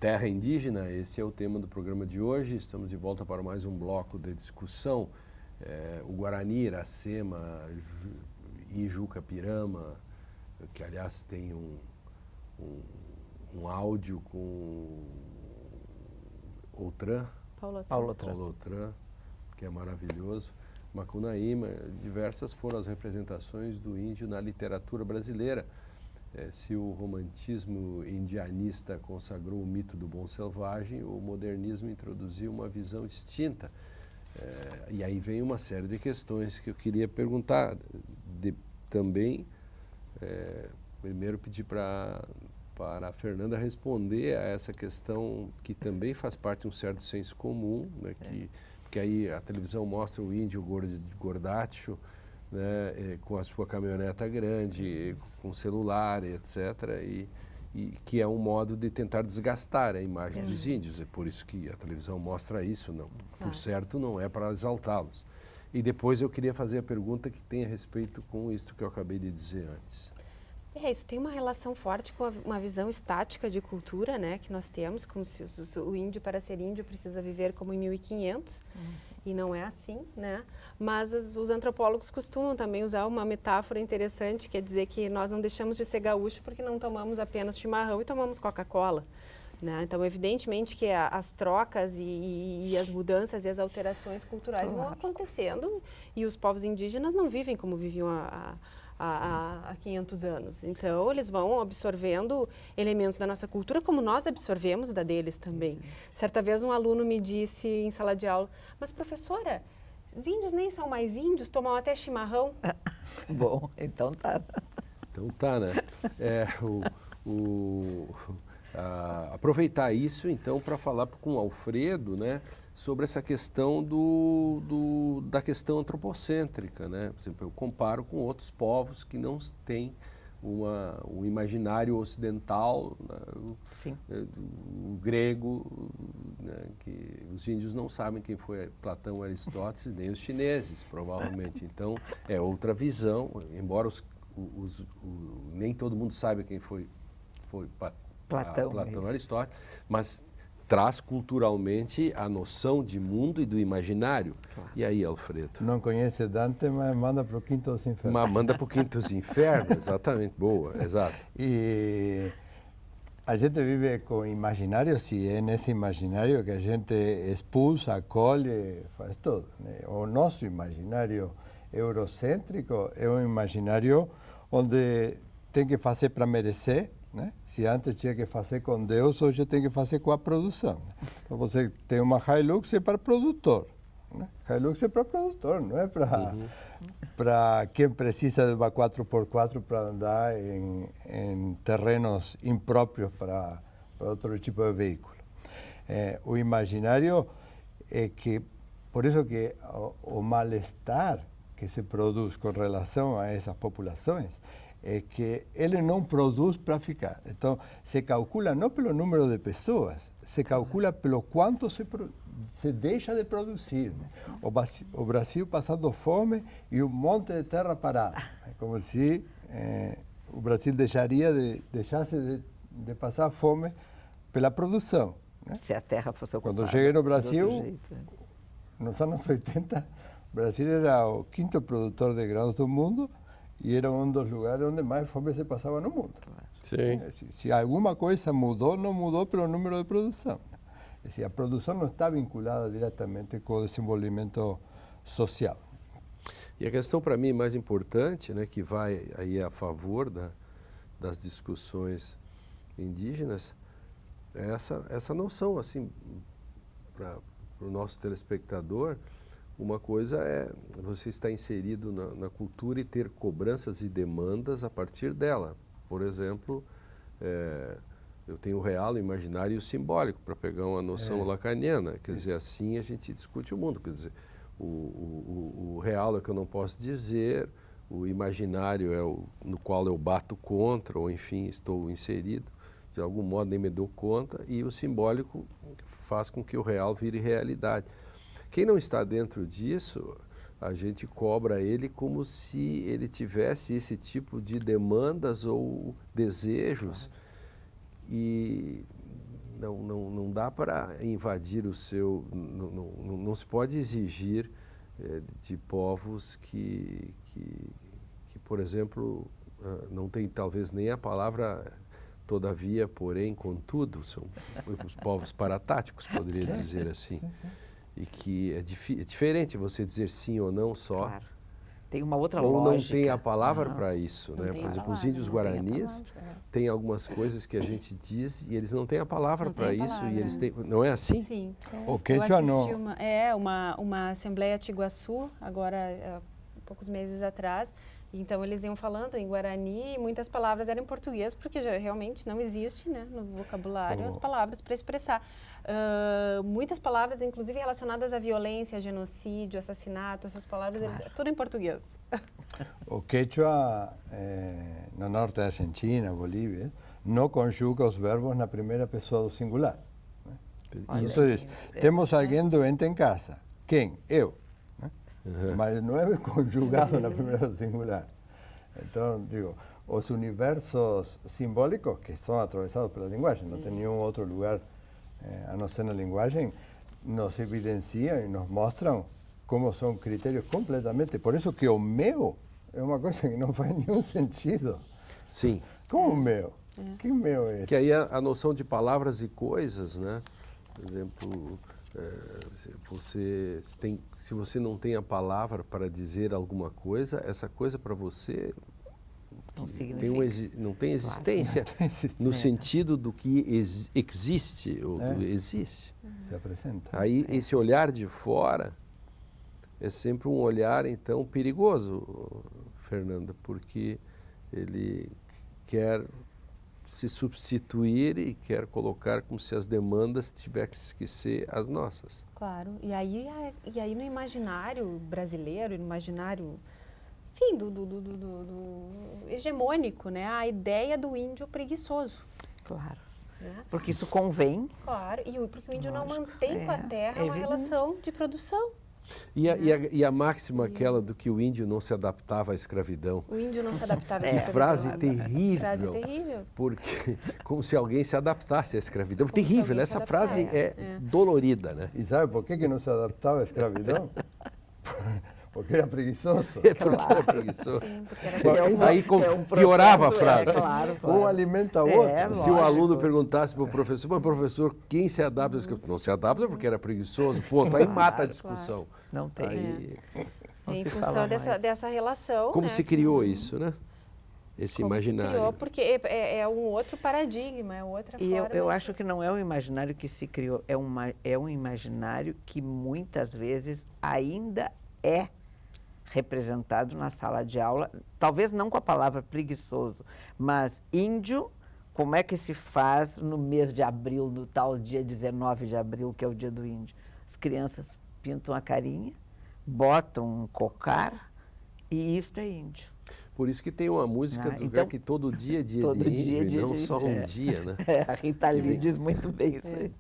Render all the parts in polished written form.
Terra Indígena, esse é o tema do programa de hoje. Estamos de volta para mais um bloco de discussão. O Guarani, Iracema, Ijuca-Pirama, que aliás tem um áudio com Paulo Outram, que é maravilhoso. Macunaíma, diversas foram as representações do índio na literatura brasileira. Se o romantismo indianista consagrou o mito do bom selvagem, o modernismo introduziu uma visão distinta. E aí vem uma série de questões que eu queria perguntar. Também, primeiro pedir para a Fernanda responder a essa questão que também faz parte de um certo senso comum, né, porque aí a televisão mostra o índio gordacho, né, com a sua caminhoneta grande, com celular, etc., e que é um modo de tentar desgastar a imagem dos índios. É por isso que a televisão mostra isso, não, por certo não é para exaltá-los. E depois eu queria fazer a pergunta que tem a respeito com isso que eu acabei de dizer antes. Isso tem uma relação forte com uma visão estática de cultura, né, que nós temos, como se o índio, para ser índio, precisa viver como em 1500, e não é assim, né? Mas os antropólogos costumam também usar uma metáfora interessante, que é dizer que nós não deixamos de ser gaúcho porque não tomamos apenas chimarrão e tomamos Coca-Cola, né? Então, evidentemente que as trocas e as mudanças e as alterações culturais vão acontecendo, e os povos indígenas não vivem como viviam há 500 anos. Então, eles vão absorvendo elementos da nossa cultura, como nós absorvemos da deles também. Certa vez um aluno me disse em sala de aula, mas professora, os índios nem são mais índios, tomam até chimarrão? Bom, então tá. Então tá, né? Aproveitar isso, então, para falar com o Alfredo, né, sobre essa questão da questão antropocêntrica, né? Por exemplo, eu comparo com outros povos que não têm um imaginário ocidental, né, o grego, né, que os índios não sabem quem foi Platão, Aristóteles, nem os chineses, provavelmente. Então, é outra visão, embora nem todo mundo saiba quem foi Platão e Aristóteles, mas traz culturalmente a noção de mundo e do imaginário. Claro. E aí, Alfredo? Não conhece Dante, mas manda para o Quinto dos Infernos. Mas manda para o Quinto dos Infernos, exatamente, boa, exato. E a gente vive com imaginários e é nesse imaginário que a gente expulsa, acolhe, faz tudo, né? O nosso imaginário eurocêntrico é um imaginário onde tem que fazer para merecer, né? Se antes tinha que fazer com Deus, hoje tem que fazer com a produção. Então você tem uma Hilux é para produtor, né? Hilux é para produtor, não é para quem precisa de uma 4x4 para andar em terrenos impróprios para outro tipo de veículo. O imaginário é que, por isso que o mal-estar que se produz com relação a essas populações é que ele não produz para ficar. Então, se calcula não pelo número de pessoas, se calcula pelo quanto se deixa de produzir, né? O Brasil passando fome e um monte de terra parada. É como se o Brasil deixasse de passar fome pela produção, né? Se a terra fosse ocupada. Quando eu cheguei no Brasil, nos anos 80, o Brasil era o quinto produtor de grãos do mundo, e era um dos lugares onde mais fome se passava no mundo. Sim. Se alguma coisa mudou, não mudou pelo número de produção. A produção não está vinculada diretamente com o desenvolvimento social. E a questão para mim mais importante, né, que vai aí a favor das discussões indígenas, é essa noção, assim, para o nosso telespectador. Uma coisa é você estar inserido na cultura e ter cobranças e demandas a partir dela. Por exemplo, eu tenho o real, o imaginário e o simbólico, para pegar uma noção lacaniana. Quer dizer, assim a gente discute o mundo. Quer dizer, o real é o que eu não posso dizer, o imaginário é no qual eu bato contra, ou enfim, estou inserido, de algum modo nem me dou conta, e o simbólico faz com que o real vire realidade. Quem não está dentro disso, a gente cobra ele como se ele tivesse esse tipo de demandas ou desejos. E não dá para invadir o seu... Não se pode exigir de povos que, por exemplo, não tem talvez nem a palavra todavia, porém, contudo, são os povos paratáticos, poderia dizer assim. Sim, sim. E que é diferente você dizer sim ou não só. Claro. Tem uma outra ou lógica. não tem a palavra para isso, Não né? tem Por a exemplo, os palavra, índios não tem a guaranis palavra, têm algumas coisas que a gente diz e eles não têm a palavra Não para tem a isso e palavra, eles né? têm, não é assim? Sim. O Eu quechua assisti não. uma assembleia Tiguaçu, agora há poucos meses atrás. Então eles iam falando em Guarani e muitas palavras eram em português, porque já realmente não existe, né, no vocabulário as palavras para expressar. Muitas palavras, inclusive relacionadas à violência, genocídio, assassinato, essas palavras, tudo em português. O quechua, no norte da Argentina, Bolívia, não conjuga os verbos na primeira pessoa do singular. Olha Então, aí. temos alguém doente em casa. Quem? Eu. Mas não é conjugado na primeira singular. Então, digo, os universos simbólicos que são atravessados pela linguagem, não tem nenhum outro lugar a não ser na linguagem, nos evidenciam e nos mostram como são critérios completamente... Por isso que o meu é uma coisa que não faz nenhum sentido. Sim. Como o meu? Que meu é esse? Que aí a noção de palavras e coisas, né? Por exemplo, se você não tem a palavra para dizer alguma coisa, essa coisa para você não tem existência no sentido do que existe ou do existe. Se apresenta. Aí esse olhar de fora é sempre um olhar, então, perigoso, Fernanda, porque ele quer se substituir e quer colocar como se as demandas tivessem que ser as nossas. Claro. E aí no imaginário brasileiro, no imaginário, enfim, do hegemônico, né? A ideia do índio preguiçoso. Claro. Né? Porque isso convém. Claro, porque o índio não Lógico, mantém com a terra uma evidente. relação de produção. E a máxima aquela do que o índio não se adaptava à escravidão. O índio não se adaptava a Que essa frase escravidão. terrível. Frase terrível. Porque, como se alguém se adaptasse à escravidão. Como se Terrível, alguém né? se Essa frase adaptasse. é dolorida, né? E sabe por que não se adaptava à escravidão? Porque era preguiçoso. É porque era preguiçoso. Sim, porque era Aí um piorava a processo, frase. claro. Um alimenta o outro. Se o lógico. aluno perguntasse para o professor, mas professor, quem se adapta à escravidão? Não se adapta porque era preguiçoso. Ponto. Aí mata a discussão. Não tem. Aí, Não em se função fala dessa, mais. dessa relação. como né, se criou isso, né? Esse como imaginário. Se criou, porque é um outro paradigma, é outra E forma. eu acho que não é um imaginário que se criou, é um imaginário que muitas vezes ainda é representado na sala de aula, talvez não com a palavra preguiçoso, mas índio, como é que se faz no mês de abril, no tal dia 19 de abril, que é o dia do índio? As crianças pintam a carinha, botam um cocar e isso é índio. Por isso que tem uma música do lugar que todo dia é dia todo de dia é índio, dia e não de só índio, um dia, né? A Rita Lee diz muito bem isso aí.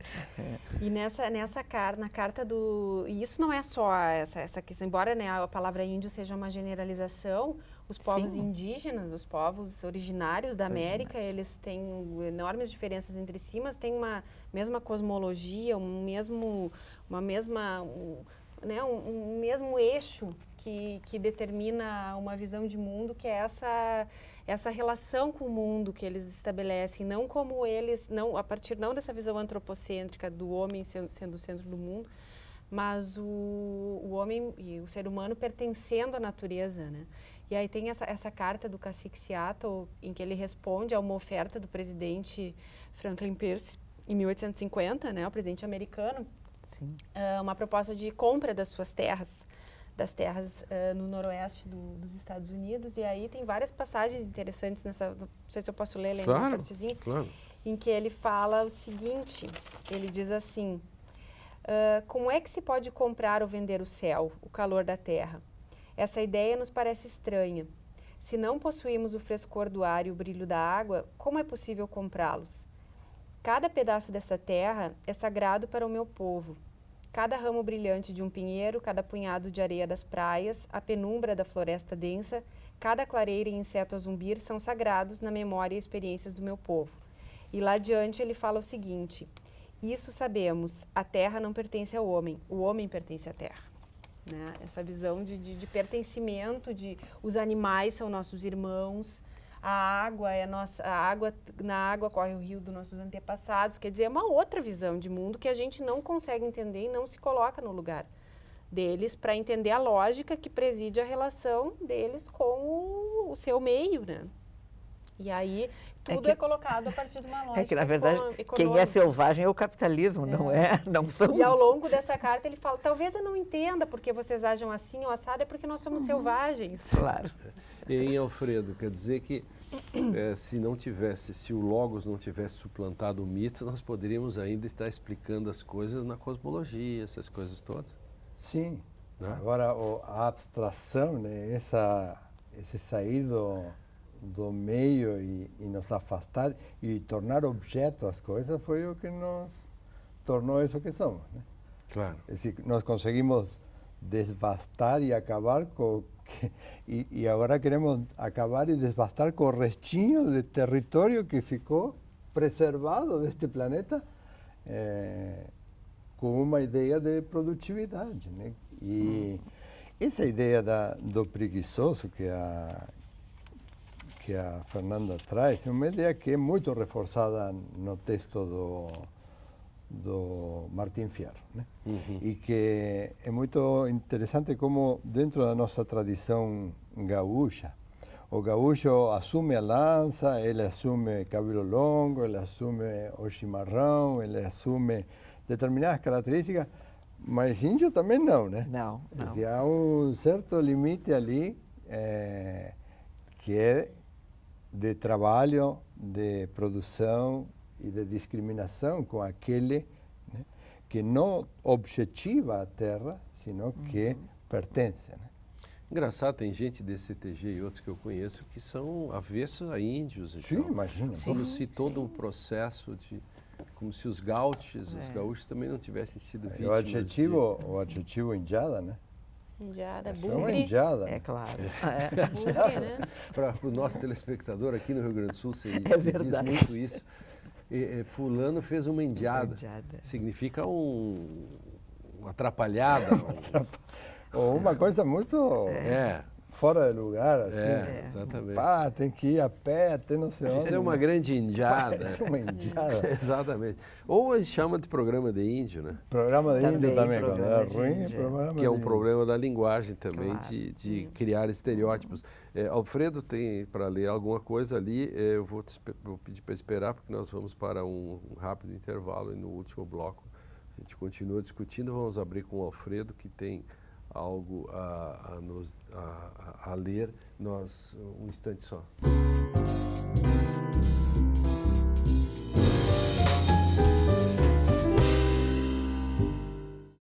E na carta do... E isso não é só essa questão, embora, né, a palavra índio seja uma generalização, os povos Sim. indígenas, os povos originários da América, eles têm enormes diferenças entre si, mas têm uma mesma cosmologia, um mesmo eixo que determina uma visão de mundo, que é essa relação com o mundo que eles estabelecem, não como eles, não a partir não dessa visão antropocêntrica do homem sendo o centro do mundo, mas o homem e o ser humano pertencendo à natureza, né? E aí tem essa carta do cacique Seattle, em que ele responde a uma oferta do presidente Franklin Pierce, em 1850, né, o presidente americano, uma proposta de compra das suas terras, no noroeste dos Estados Unidos. E aí tem várias passagens interessantes nessa, não sei se eu posso ler, lendo uma partezinha, claro. em que ele fala o seguinte, ele diz assim: como é que se pode comprar ou vender o céu, o calor da terra? Essa ideia nos parece estranha. Se não possuímos o frescor do ar e o brilho da água, como é possível comprá-los? Cada pedaço dessa terra é sagrado para o meu povo. Cada ramo brilhante de um pinheiro, cada punhado de areia das praias, a penumbra da floresta densa, cada clareira e inseto a zumbir são sagrados na memória e experiências do meu povo. E lá adiante ele fala o seguinte: isso sabemos, a terra não pertence ao homem, o homem pertence à terra. Né? Essa visão de pertencimento, de os animais são nossos irmãos, a água é nossa, na água corre o rio dos nossos antepassados, quer dizer, é uma outra visão de mundo que a gente não consegue entender e não se coloca no lugar deles para entender a lógica que preside a relação deles com o seu meio, né? E aí tudo é colocado a partir de uma lógica que, na verdade, econômica. Quem é selvagem é o capitalismo, não são... E ao longo dessa carta ele fala, talvez eu não entenda porque vocês agem assim ou assado, é porque nós somos selvagens. Claro. E aí, Alfredo, quer dizer que se o Logos não tivesse suplantado o mito, nós poderíamos ainda estar explicando as coisas na cosmologia, essas coisas todas? Sim. Né? Agora, a abstração, né, esse sair do meio e nos afastar e tornar objeto as coisas foi o que nos tornou isso que somos. Né? Claro. É decir, nós conseguimos desbastar e acabar com... E agora queremos acabar e desbastar com o restinho de território que ficou preservado deste planeta com uma ideia de produtividade. Né? E essa ideia do preguiçoso que a Fernanda traz é uma ideia que é muito reforçada no texto do Martim Fierro, né? E que é muito interessante como dentro da nossa tradição gaúcha, o gaúcho assume a lança, ele assume cabelo longo, ele assume o chimarrão, ele assume determinadas características, mas índio também não, né? Não. Há um certo limite ali que é de trabalho, de produção e de discriminação com aquele, né, que não objetiva a terra, sino que pertence. Né? Engraçado, tem gente desse CTG e outros que eu conheço que são avessos a índios. Sim, então, imagina. como se todo um processo como se os gaúchos também não tivessem sido vítimas. O adjetivo indiada, né? Indiada, É uma bugre. indiada. É claro. Bugre, né? Para o nosso telespectador aqui no Rio Grande do Sul, se diz verdade. muito isso. Fulano fez uma indiada. Indiada. Significa uma atrapalhada. Ou uma coisa muito fora de lugar, assim. Exatamente. Pá, tem que ir a pé até não sei onde. Isso é uma grande indiada. Parece uma indiada. Exatamente. Ou a gente chama de programa de índio, né? Programa de índio também, quando programa é de ruim, índio. programa Que é um de problema da linguagem também, Claro. de criar estereótipos. Alfredo tem para ler alguma coisa ali, eu vou pedir para esperar, porque nós vamos para um rápido intervalo e no último bloco a gente continua discutindo. Vamos abrir com o Alfredo, que tem algo a ler. Um instante só.